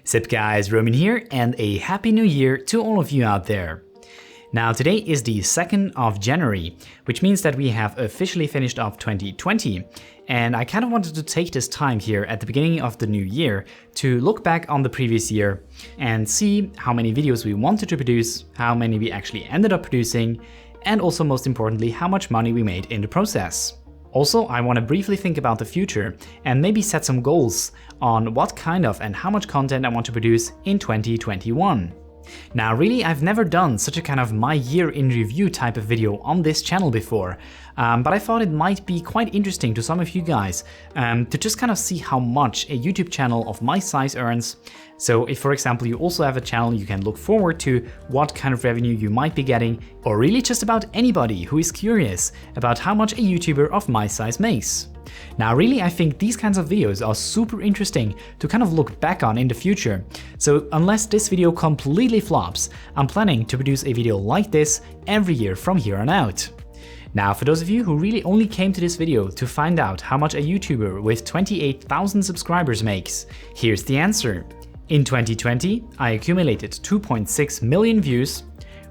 Sup guys, Roman here, and a happy new year to all of you out there. Now today is the 2nd of January, which means that we have officially finished off 2020, and I kind of wanted to take this time here at the beginning of the new year to look back on the previous year and see how many videos we wanted to produce, how many we actually ended up producing, and also most importantly how much money we made in the process. Also, I want to briefly think about the future and maybe set some goals on what kind of and how much content I want to produce in 2021. Now really, I've never done such a kind of my year in review type of video on this channel before, but I thought it might be quite interesting to some of you guys to just kind of see how much a YouTube channel of my size earns. So if, for example, you also have a channel you can look forward to what kind of revenue you might be getting, or really just about anybody who is curious about how much a YouTuber of my size makes. Now really, I think these kinds of videos are super interesting to kind of look back on in the future. So unless this video completely flops, I'm planning to produce a video like this every year from here on out. Now for those of you who really only came to this video to find out how much a YouTuber with 28,000 subscribers makes, here's the answer. In 2020, I accumulated 2.6 million views,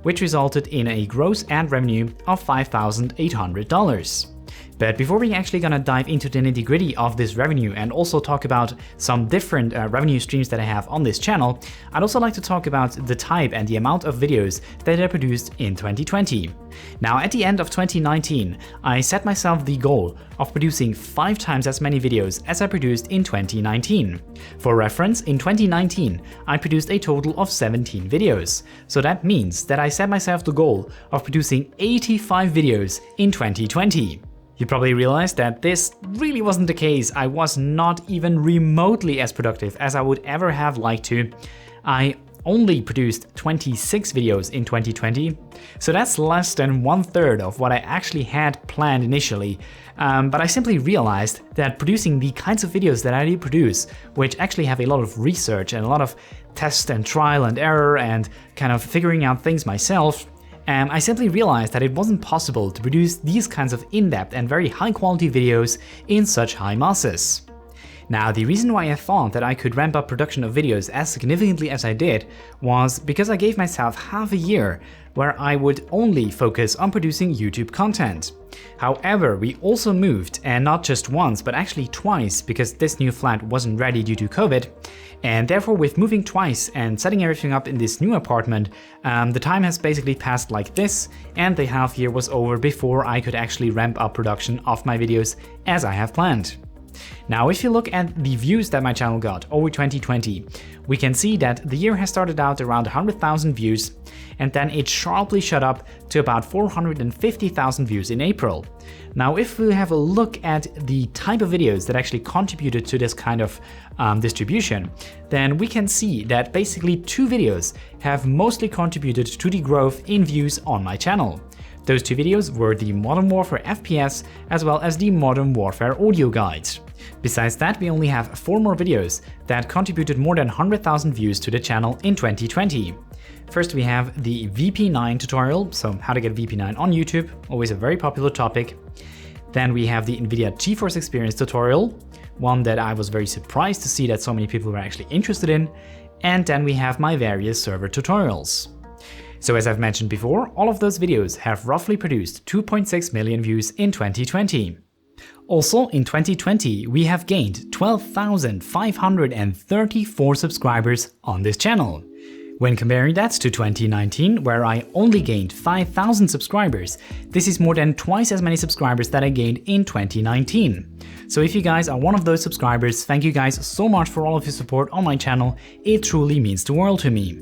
which resulted in a gross ad revenue of $5,800. But before we actually gonna dive into the nitty-gritty of this revenue and also talk about some different revenue streams that I have on this channel, I'd also like to talk about the type and the amount of videos that I produced in 2020. Now at the end of 2019, I set myself the goal of producing 5 times as many videos as I produced in 2019. For reference, in 2019, I produced a total of 17 videos. So that means that I set myself the goal of producing 85 videos in 2020. You probably realized that this really wasn't the case. I was not even remotely as productive as I would ever have liked to. I only produced 26 videos in 2020, so that's less than 1/3 of what I actually had planned initially. But I simply realized that producing the kinds of videos that I do produce, which actually have a lot of research and a lot of test and trial and error and kind of figuring out things myself, I simply realized that it wasn't possible to produce these kinds of in-depth and very high-quality videos in such high masses. Now, the reason why I thought that I could ramp up production of videos as significantly as I did was because I gave myself half a year where I would only focus on producing YouTube content. However, we also moved, and not just once, but actually twice, because this new flat wasn't ready due to COVID. And therefore, with moving twice and setting everything up in this new apartment, the time has basically passed like this, and the half year was over before I could actually ramp up production of my videos as I have planned. Now, if you look at the views that my channel got over 2020, we can see that the year has started out around 100,000 views, and then it sharply shot up to about 450,000 views in April. Now, if we have a look at the type of videos that actually contributed to this kind of distribution, then we can see that basically 2 videos have mostly contributed to the growth in views on my channel. Those 2 videos were the Modern Warfare FPS as well as the Modern Warfare audio guide. Besides that, we only have 4 more videos that contributed more than 100,000 views to the channel in 2020. First, we have the VP9 tutorial, so how to get VP9 on YouTube, always a very popular topic. Then we have the NVIDIA GeForce Experience tutorial, one that I was very surprised to see that so many people were actually interested in. And then we have my various server tutorials. So as I've mentioned before, all of those videos have roughly produced 2.6 million views in 2020. Also, in 2020, we have gained 12,534 subscribers on this channel. When comparing that to 2019, where I only gained 5,000 subscribers, this is more than twice as many subscribers that I gained in 2019. So if you guys are one of those subscribers, thank you guys so much for all of your support on my channel. It truly means the world to me.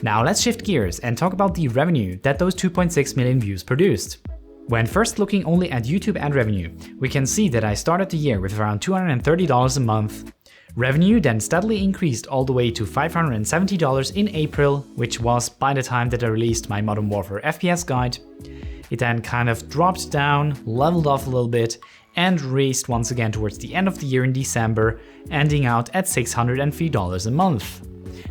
Now let's shift gears and talk about the revenue that those 2.6 million views produced. When first looking only at YouTube ad revenue, we can see that I started the year with around $230 a month. Revenue then steadily increased all the way to $570 in April, which was by the time that I released my Modern Warfare FPS guide. It then kind of dropped down, leveled off a little bit, and raised once again towards the end of the year in December, ending out at $603 a month.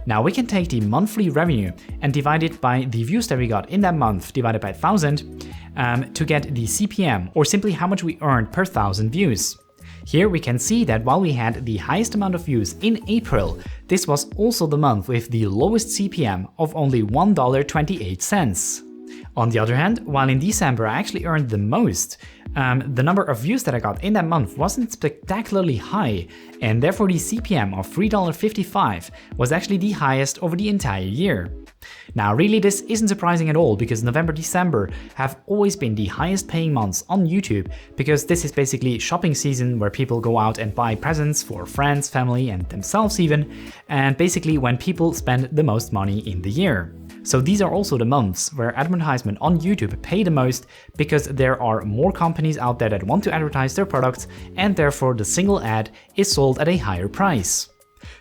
Now we can take the monthly revenue and divide it by the views that we got in that month divided by 1,000 to get the CPM, or simply how much we earned per 1,000 views. Here we can see that while we had the highest amount of views in April, this was also the month with the lowest CPM of only $1.28. On the other hand, while in December I actually earned the most, the number of views that I got in that month wasn't spectacularly high, and therefore the CPM of $3.55 was actually the highest over the entire year. Now really this isn't surprising at all, because November-December have always been the highest paying months on YouTube, because this is basically shopping season where people go out and buy presents for friends, family and themselves even, and basically when people spend the most money in the year. So these are also the months where advertisement on YouTube pay the most, because there are more companies out there that want to advertise their products, and therefore the single ad is sold at a higher price.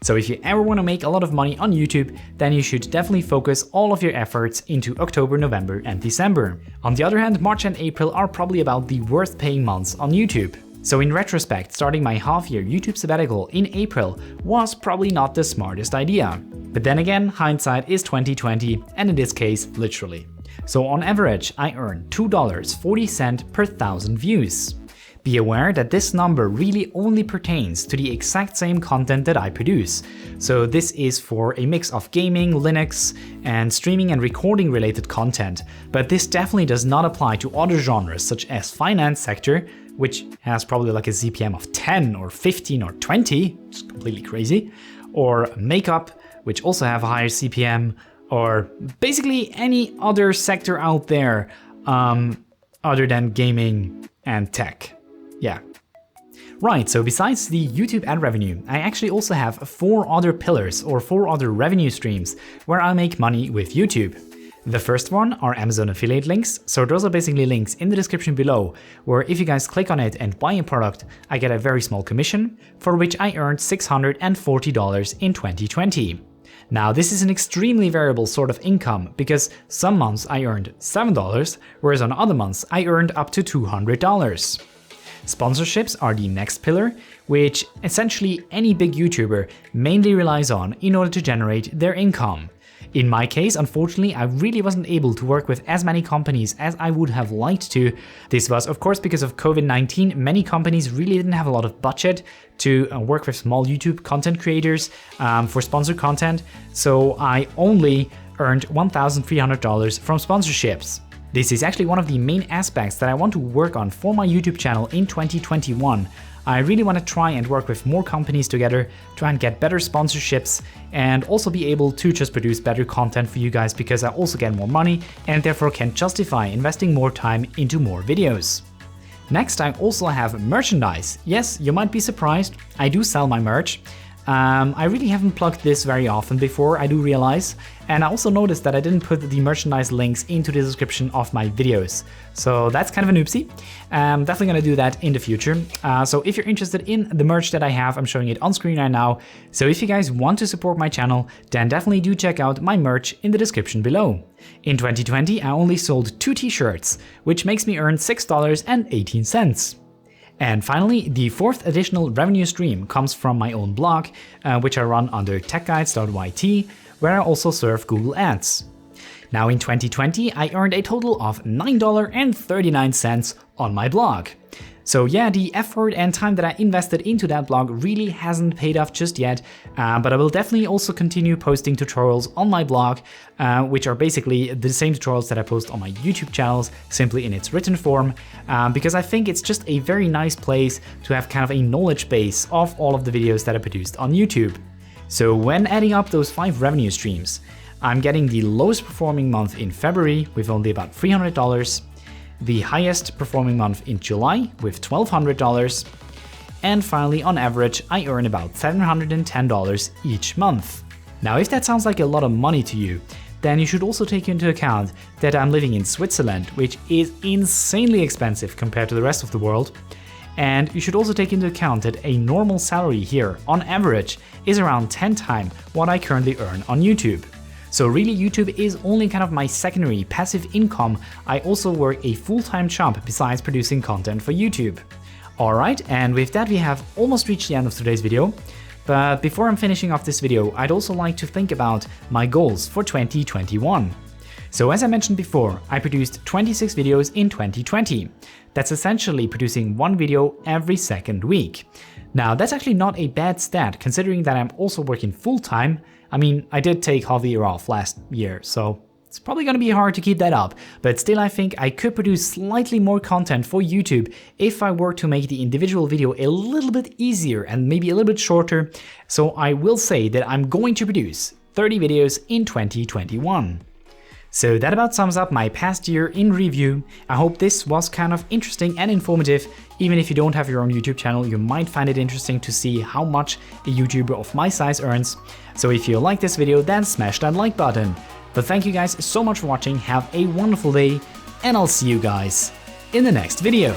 So if you ever want to make a lot of money on YouTube, then you should definitely focus all of your efforts into October, November and December. On the other hand, March and April are probably about the worst paying months on YouTube. So in retrospect, starting my half-year YouTube sabbatical in April was probably not the smartest idea. But then again, hindsight is 20/20, and in this case, literally. So on average, I earn $2.40 per 1,000 views. Be aware that this number really only pertains to the exact same content that I produce. So this is for a mix of gaming, Linux, and streaming and recording related content. But this definitely does not apply to other genres such as finance sector, which has probably like a CPM of 10 or 15 or 20, which is completely crazy, or makeup, which also have a higher CPM, or basically any other sector out there other than gaming and tech. Yeah. Right, so besides the YouTube ad revenue, I actually also have 4 other pillars or 4 other revenue streams where I make money with YouTube. The first one are Amazon affiliate links, so those are basically links in the description below, where if you guys click on it and buy a product, I get a very small commission, for which I earned $640 in 2020. Now this is an extremely variable sort of income, because some months I earned $7, whereas on other months I earned up to $200. Sponsorships are the next pillar, which essentially any big YouTuber mainly relies on in order to generate their income. In my case, unfortunately, I really wasn't able to work with as many companies as I would have liked to. This was, of course, because of COVID-19. Many companies really didn't have a lot of budget to work with small YouTube content creators for sponsored content, so I only earned $1,300 from sponsorships. This is actually one of the main aspects that I want to work on for my YouTube channel in 2021. I really want to try and work with more companies together, try and get better sponsorships, and also be able to just produce better content for you guys, because I also get more money and therefore can justify investing more time into more videos. Next, I also have merchandise. Yes, you might be surprised, I do sell my merch. I really haven't plugged this very often before, I do realize, and I also noticed that I didn't put the merchandise links into the description of my videos. So that's kind of an oopsie. I'm definitely gonna do that in the future. So if you're interested in the merch that I have, I'm showing it on screen right now. So if you guys want to support my channel, then definitely do check out my merch in the description below. In 2020, I only sold 2 t-shirts, which makes me earn $6.18. And finally, the 4th additional revenue stream comes from my own blog, which I run under techguides.yt, where I also serve Google Ads. Now in 2020, I earned a total of $9.39 on my blog. So yeah, the effort and time that I invested into that blog really hasn't paid off just yet, but I will definitely also continue posting tutorials on my blog, which are basically the same tutorials that I post on my YouTube channels, simply in its written form, because I think it's just a very nice place to have kind of a knowledge base of all of the videos that I produced on YouTube. So when adding up those 5 revenue streams, I'm getting the lowest performing month in February with only about $300, the highest performing month in July with $1,200, and finally on average I earn about $710 each month. Now if that sounds like a lot of money to you, then you should also take into account that I'm living in Switzerland, which is insanely expensive compared to the rest of the world. And you should also take into account that a normal salary here, on average, is around 10 times what I currently earn on YouTube. So really YouTube is only kind of my secondary passive income. I also work a full-time job besides producing content for YouTube. Alright, and with that we have almost reached the end of today's video. But before I'm finishing off this video, I'd also like to think about my goals for 2021. So as I mentioned before, I produced 26 videos in 2020. That's essentially producing one video every second week. Now that's actually not a bad stat considering that I'm also working full-time. I mean, I did take half a year off last year, so it's probably gonna be hard to keep that up, but still I think I could produce slightly more content for YouTube if I were to make the individual video a little bit easier and maybe a little bit shorter. So I will say that I'm going to produce 30 videos in 2021. So that about sums up my past year in review. I hope this was kind of interesting and informative. Even if you don't have your own YouTube channel, you might find it interesting to see how much a YouTuber of my size earns. So if you like this video, then smash that like button. But thank you guys so much for watching, have a wonderful day, and I'll see you guys in the next video.